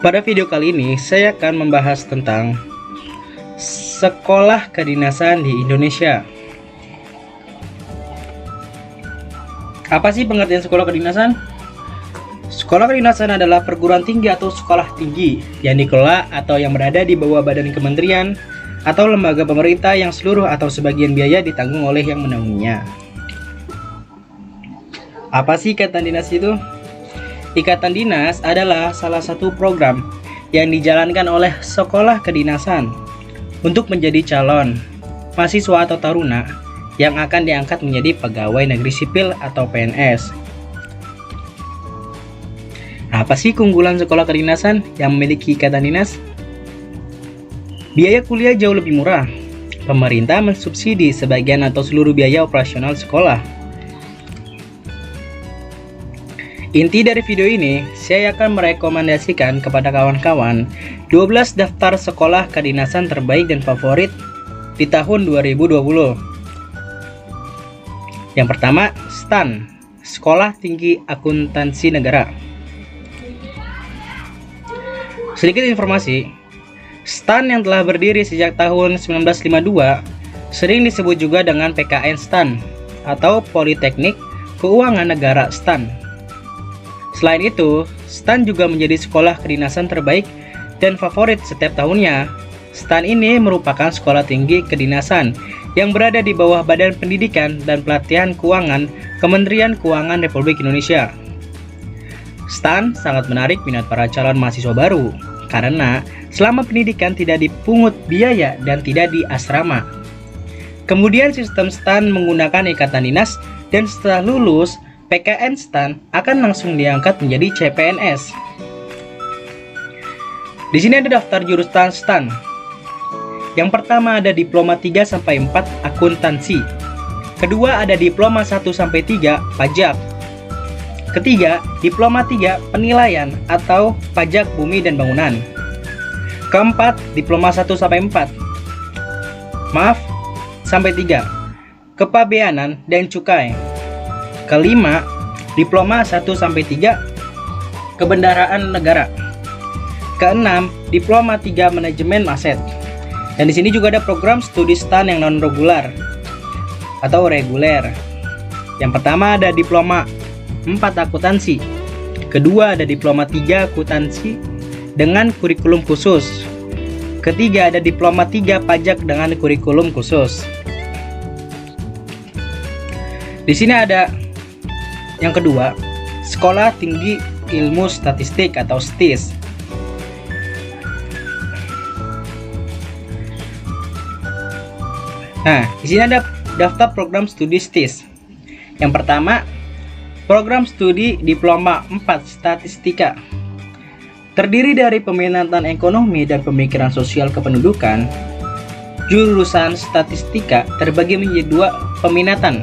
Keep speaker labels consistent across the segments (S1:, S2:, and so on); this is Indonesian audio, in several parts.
S1: Pada video kali ini, saya akan membahas tentang sekolah kedinasan di Indonesia. Apa sih pengertian sekolah kedinasan? Sekolah kedinasan adalah perguruan tinggi atau sekolah tinggi yang dikelola atau yang berada di bawah badan kementerian atau lembaga pemerintah yang seluruh atau sebagian biaya ditanggung oleh yang menanggungnya. Apa sih ikatan dinas itu? Ikatan dinas adalah salah satu program yang dijalankan oleh sekolah kedinasan untuk menjadi calon mahasiswa atau taruna yang akan diangkat menjadi pegawai negeri sipil atau PNS. Apa sih keunggulan sekolah kedinasan yang memiliki ikatan dinas? Biaya kuliah jauh lebih murah. Pemerintah mensubsidi sebagian atau seluruh biaya operasional sekolah. Inti dari video ini, saya akan merekomendasikan kepada kawan-kawan 12 daftar sekolah kedinasan terbaik dan favorit di tahun 2020. Yang pertama, STAN, Sekolah Tinggi Akuntansi Negara. Sedikit informasi, STAN yang telah berdiri sejak tahun 1952 sering disebut juga dengan PKN STAN atau Politeknik Keuangan Negara STAN. Selain itu, STAN juga menjadi sekolah kedinasan terbaik dan favorit setiap tahunnya. STAN ini merupakan sekolah tinggi kedinasan yang berada di bawah Badan Pendidikan dan Pelatihan Keuangan Kementerian Keuangan Republik Indonesia. STAN sangat menarik minat para calon mahasiswa baru karena selama pendidikan tidak dipungut biaya dan tidak di asrama. Kemudian sistem STAN menggunakan ikatan dinas dan setelah lulus PKN STAN akan langsung diangkat menjadi CPNS. Di sini ada daftar jurusan STAN. Yang pertama ada diploma 3-4 akuntansi. Kedua ada diploma 1-3 pajak. Ketiga, diploma 3 penilaian atau pajak bumi dan bangunan. Keempat, diploma 1-4. Sampai 3. Kepabeanan dan cukai. Kelima, diploma 1-3 kebendaraan negara. Keenam, diploma 3 manajemen aset. Dan di sini juga ada program studi STAN yang non reguler atau reguler. Yang pertama ada diploma 4 akuntansi. Kedua ada diploma 3 akuntansi dengan kurikulum khusus. Ketiga ada diploma 3 pajak dengan kurikulum khusus. Di sini ada yang kedua, Sekolah Tinggi Ilmu Statistik atau STIS. Nah, di sini ada daftar program studi STIS. Yang pertama, program studi Diploma 4 Statistika. Terdiri dari peminatan ekonomi dan pemikiran sosial kependudukan. Jurusan statistika terbagi menjadi 2 peminatan.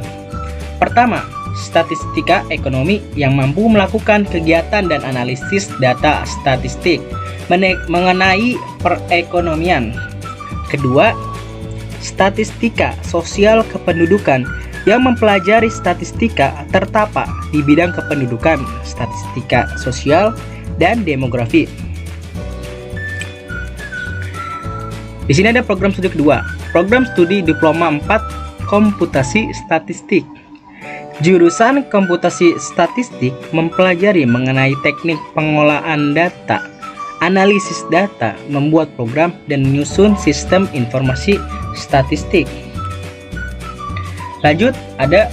S1: Pertama, statistika ekonomi yang mampu melakukan kegiatan dan analisis data statistik mengenai perekonomian. Kedua, statistika sosial kependudukan yang mempelajari statistika tertapa di bidang kependudukan, statistika sosial, dan demografi. Di sini ada program studi kedua, program studi Diploma 4 Komputasi Statistik. Jurusan komputasi statistik mempelajari mengenai teknik pengolahan data, analisis data, membuat program, dan menyusun sistem informasi statistik. Lanjut, ada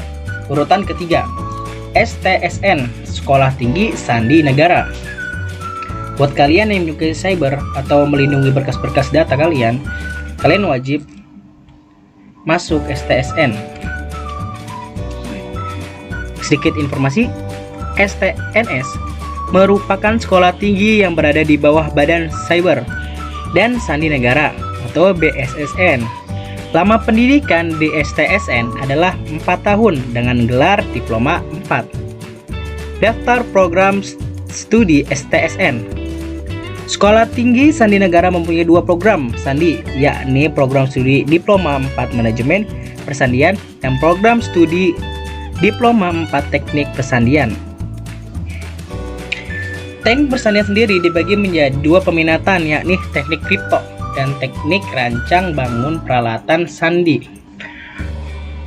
S1: urutan ketiga, STSN, Sekolah Tinggi Sandi Negara. Buat kalian yang menyukai cyber atau melindungi berkas-berkas data kalian wajib masuk STSN. Sedikit informasi, STNS merupakan sekolah tinggi yang berada di bawah Badan Cyber dan Sandi Negara atau BSSN. Lama pendidikan di STSN adalah 4 tahun dengan gelar Diploma 4. Daftar program studi STSN. Sekolah Tinggi Sandi Negara mempunyai 2 program Sandi, yakni program studi Diploma 4 Manajemen Persandian dan program studi Diploma 4 Teknik Persandian. Teknik persandian sendiri dibagi menjadi dua peminatan, yakni teknik kripto dan teknik rancang bangun peralatan sandi.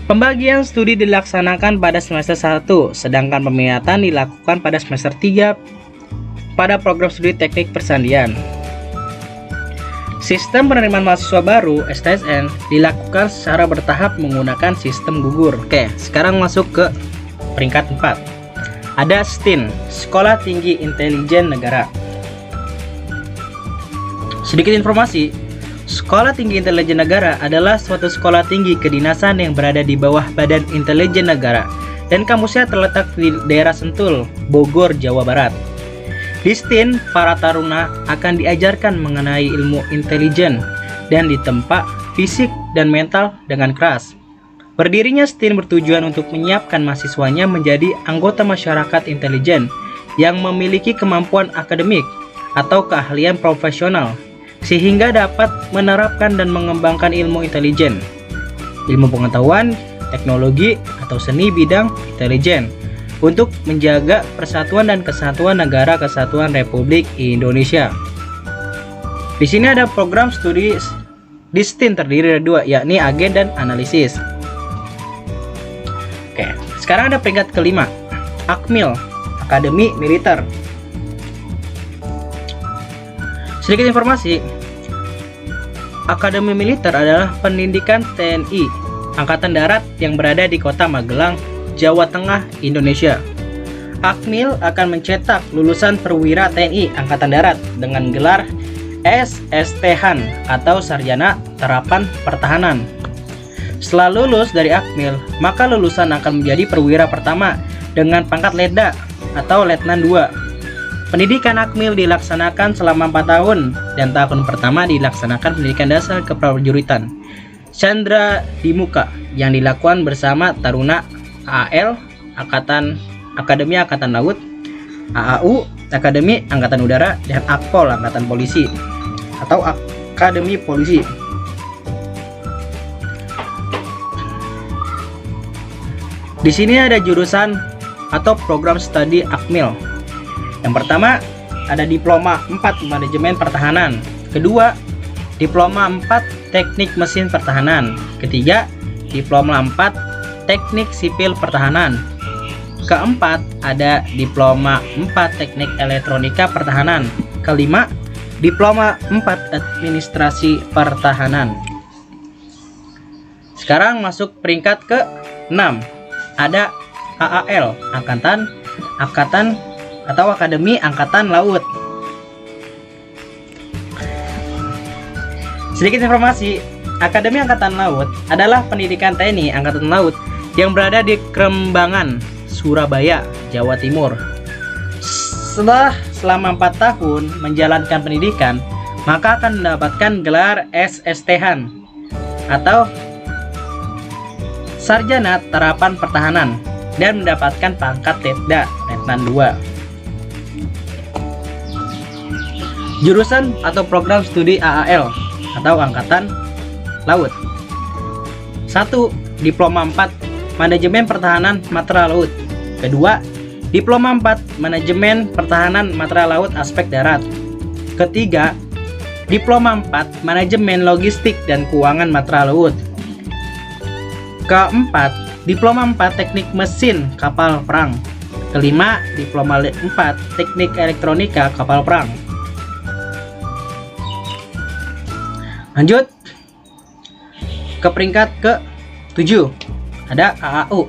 S1: Pembagian studi dilaksanakan pada semester 1, sedangkan peminatan dilakukan pada semester 3 pada program studi teknik persandian. Sistem penerimaan mahasiswa baru (STSN) dilakukan secara bertahap menggunakan sistem gugur. Oke, sekarang masuk ke peringkat 4. Ada STIN, Sekolah Tinggi Intelijen Negara. Sedikit informasi, Sekolah Tinggi Intelijen Negara adalah suatu sekolah tinggi kedinasan yang berada di bawah Badan Intelijen Negara dan kampusnya terletak di daerah Sentul, Bogor, Jawa Barat. Di STIN, para taruna akan diajarkan mengenai ilmu intelijen dan ditempa fisik dan mental dengan keras. Berdirinya STIN bertujuan untuk menyiapkan mahasiswanya menjadi anggota masyarakat intelijen yang memiliki kemampuan akademik atau keahlian profesional, sehingga dapat menerapkan dan mengembangkan ilmu intelijen, ilmu pengetahuan, teknologi, atau seni bidang intelijen, untuk menjaga persatuan dan kesatuan negara kesatuan Republik Indonesia. Di sini ada program studi di STIN terdiri dari dua, yakni agen dan analisis. Oke, sekarang ada peringkat kelima, Akmil, Akademi Militer. Sedikit informasi, Akademi Militer adalah pendidikan TNI Angkatan Darat yang berada di Kota Magelang, Jawa Tengah, Indonesia. Akmil akan mencetak lulusan perwira TNI Angkatan Darat dengan gelar SSTHAN atau Sarjana Terapan Pertahanan. Setelah lulus dari Akmil, maka lulusan akan menjadi perwira pertama dengan pangkat Letda atau Letnan 2. Pendidikan Akmil dilaksanakan selama 4 tahun dan tahun pertama dilaksanakan pendidikan dasar keprajuritan Chandra di Muka yang dilakukan bersama taruna AAL, Akademi Angkatan Laut, AAU, Akademi Angkatan Udara, dan Akpol Angkatan Polisi atau Akademi Polisi. Di sini ada jurusan atau program studi Akmil. Yang pertama ada Diploma 4 Manajemen Pertahanan, kedua Diploma 4 Teknik Mesin Pertahanan, ketiga Diploma 4 Teknik Sipil Pertahanan, keempat ada Diploma 4 Teknik Elektronika Pertahanan, kelima Diploma 4 Administrasi Pertahanan. Sekarang masuk peringkat ke-6, ada AAL, Angkatan atau Akademi Angkatan Laut. Sedikit informasi, Akademi Angkatan Laut adalah pendidikan TNI Angkatan Laut yang berada di Krembangan, Surabaya, Jawa Timur. Selama 4 tahun menjalankan pendidikan, maka akan mendapatkan gelar SSTHAN atau Sarjana Terapan Pertahanan dan mendapatkan pangkat Letda, Letnan 2. Jurusan atau program studi AAL atau Angkatan Laut. 1. Diploma 4 Manajemen Pertahanan Matra Laut. Kedua, Diploma 4 Manajemen Pertahanan Matra Laut Aspek Darat. Ketiga, Diploma 4 Manajemen Logistik dan Keuangan Matra Laut. Keempat, Diploma 4 Teknik Mesin Kapal Perang. Kelima, Diploma 4 Teknik Elektronika Kapal Perang. Lanjut ke peringkat ke-7, ada AAU,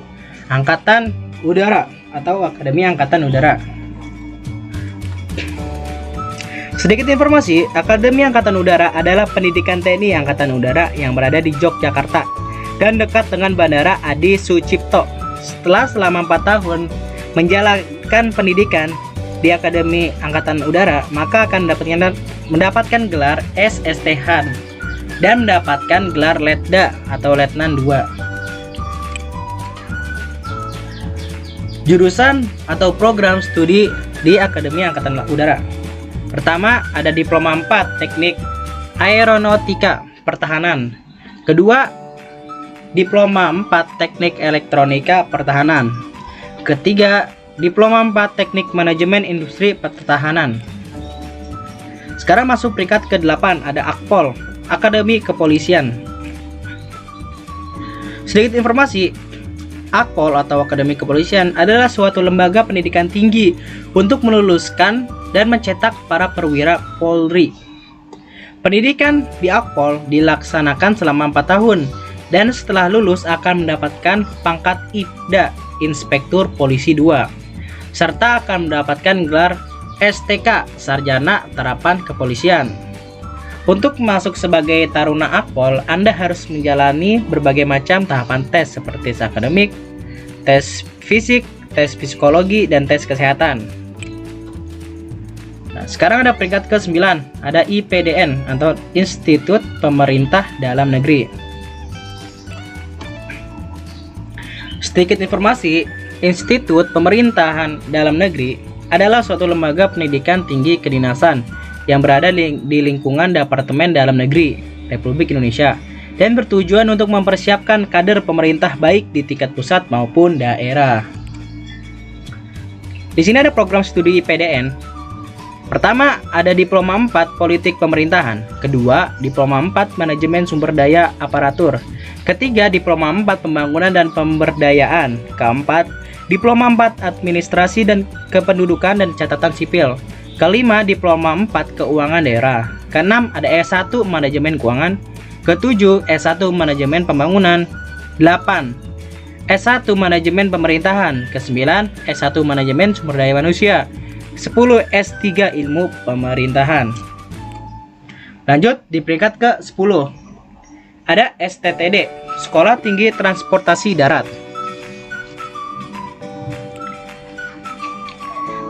S1: Angkatan Udara atau Akademi Angkatan Udara. Sedikit informasi, Akademi Angkatan Udara adalah pendidikan TNI Angkatan Udara yang berada di Yogyakarta dan dekat dengan Bandara Adi Sucipto. Selama 4 tahun menjalankan pendidikan di Akademi Angkatan Udara, maka akan mendapatkan gelar SSTHAN dan mendapatkan gelar Letda atau Letnan 2. Jurusan atau program studi di Akademi Angkatan Udara. Pertama, ada Diploma 4 Teknik Aeronautika Pertahanan. Kedua, Diploma 4 Teknik Elektronika Pertahanan. Ketiga, Diploma 4 Teknik Manajemen Industri Pertahanan. Sekarang masuk peringkat ke-8, ada Akpol, Akademi Kepolisian. Sedikit informasi, Akpol atau Akademi Kepolisian adalah suatu lembaga pendidikan tinggi untuk meluluskan dan mencetak para perwira Polri. Pendidikan di Akpol dilaksanakan selama 4 tahun dan setelah lulus akan mendapatkan pangkat IPDA, Inspektur Polisi 2, serta akan mendapatkan gelar STK, Sarjana Terapan Kepolisian. Untuk masuk sebagai taruna Akpol, Anda harus menjalani berbagai macam tahapan tes seperti tes akademik, tes fisik, tes psikologi, dan tes kesehatan. Nah, sekarang ada peringkat ke-9, ada IPDN atau Institut Pemerintah Dalam Negeri. Sedikit informasi, Institut Pemerintahan Dalam Negeri adalah suatu lembaga pendidikan tinggi kedinasan yang berada di lingkungan Departemen Dalam Negeri Republik Indonesia dan bertujuan untuk mempersiapkan kader pemerintah baik di tingkat pusat maupun daerah. Di sini ada program studi IPDN. Pertama, ada Diploma 4 Politik Pemerintahan. Kedua, Diploma 4 Manajemen Sumber Daya Aparatur. Ketiga, Diploma 4 Pembangunan dan Pemberdayaan. Keempat, Diploma 4 Administrasi dan Kependudukan dan Catatan Sipil. Kelima, Diploma 4 Keuangan Daerah. Keenam, ada S1 Manajemen Keuangan. Ketujuh, S1 Manajemen Pembangunan. 8, S1 Manajemen Pemerintahan. Kesembilan, S1 Manajemen Sumber Daya Manusia. 10, S3 Ilmu Pemerintahan. Lanjut di peringkat ke-10. Ada STTD, Sekolah Tinggi Transportasi Darat.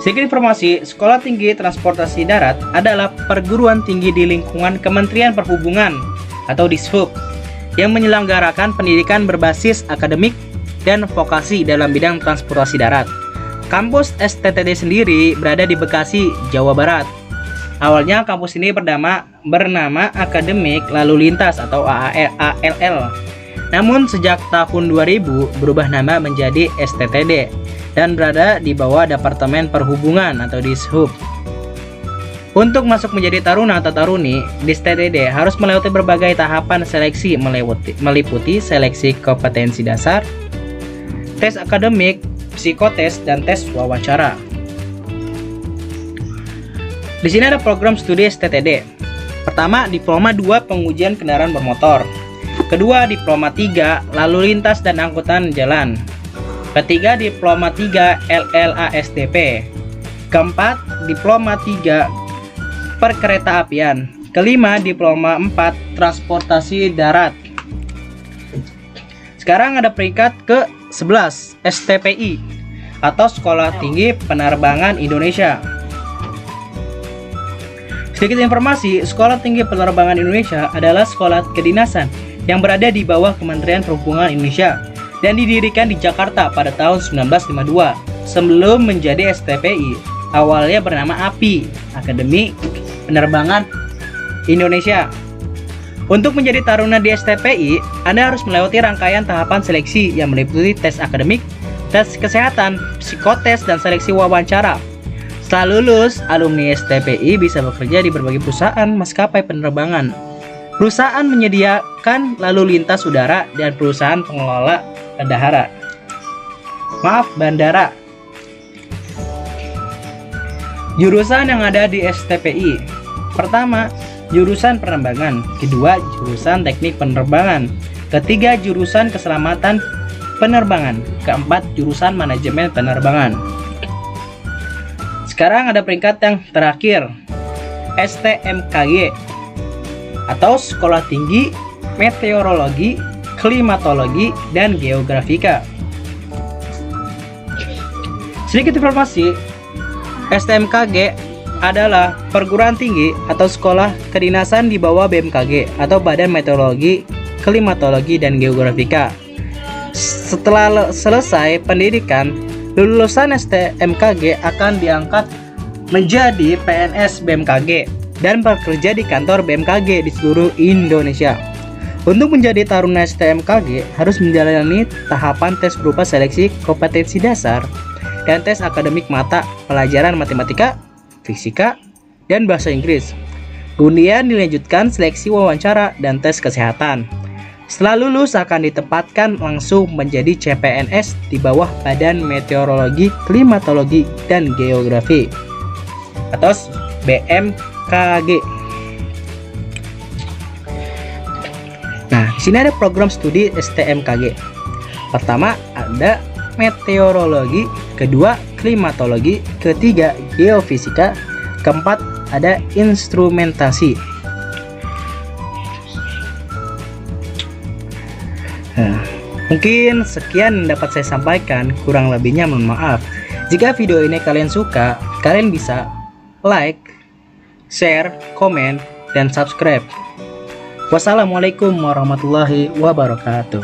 S1: Sedikit informasi, Sekolah Tinggi Transportasi Darat adalah perguruan tinggi di lingkungan Kementerian Perhubungan atau Dishub yang menyelenggarakan pendidikan berbasis akademik dan vokasi dalam bidang transportasi darat. Kampus STTD sendiri berada di Bekasi, Jawa Barat. Awalnya kampus ini bernama Akademik Lalu Lintas atau ALL. Namun sejak tahun 2000 berubah nama menjadi STTD dan berada di bawah Departemen Perhubungan atau Dishub. Untuk masuk menjadi taruna atau taruni di STTD harus melewati berbagai tahapan seleksi meliputi seleksi kompetensi dasar, tes akademik, psikotes, dan tes wawancara. Di sini ada program studi STTD. Pertama, Diploma 2 Pengujian Kendaraan Bermotor. Kedua, Diploma 3 Lalu Lintas dan Angkutan Jalan. Ketiga, Diploma 3 LLASDP. Keempat, Diploma 3 Perkeretaapian. Kelima, Diploma 4 Transportasi Darat. Sekarang ada peringkat ke-11, STPI atau Sekolah Tinggi Penerbangan Indonesia. Sedikit informasi, Sekolah Tinggi Penerbangan Indonesia adalah sekolah kedinasan yang berada di bawah Kementerian Perhubungan Indonesia dan didirikan di Jakarta pada tahun 1952 sebelum menjadi STPI. Awalnya bernama API, Akademi Penerbangan Indonesia. Untuk menjadi taruna di STPI, Anda harus melewati rangkaian tahapan seleksi yang meliputi tes akademik, tes kesehatan, psikotes, dan seleksi wawancara. Setelah lulus, alumni STPI bisa bekerja di berbagai perusahaan maskapai penerbangan. Perusahaan menyediakan lalu lintas udara dan perusahaan pengelola bandara. Jurusan yang ada di STPI. Pertama, jurusan penerbangan. Kedua, jurusan teknik penerbangan. Ketiga, jurusan keselamatan penerbangan. Keempat, jurusan manajemen penerbangan. Sekarang ada peringkat yang terakhir, STMKG atau Sekolah Tinggi Meteorologi, Klimatologi, dan Geografika. Sedikit informasi, STMKG adalah perguruan tinggi atau sekolah kedinasan di bawah BMKG atau Badan Meteorologi, Klimatologi, dan Geografika. Setelah selesai pendidikan, lulusan STMKG akan diangkat menjadi PNS BMKG dan bekerja di kantor BMKG di seluruh Indonesia. Untuk menjadi taruna STMKG harus menjalani tahapan tes berupa seleksi kompetensi dasar, dan tes akademik mata pelajaran matematika, fisika, dan bahasa Inggris. Kemudian dilanjutkan seleksi wawancara dan tes kesehatan. Setelah lulus akan ditempatkan langsung menjadi CPNS di bawah Badan Meteorologi, Klimatologi, dan Geografi atau BMKG. Nah, di sini ada program studi STMKG. Pertama ada meteorologi, kedua klimatologi, ketiga geofisika, keempat ada instrumentasi. Nah, mungkin sekian yang dapat saya sampaikan, kurang lebihnya mohon maaf. Jika video ini kalian suka, kalian bisa like, share, komen, dan subscribe. Wassalamualaikum warahmatullahi wabarakatuh.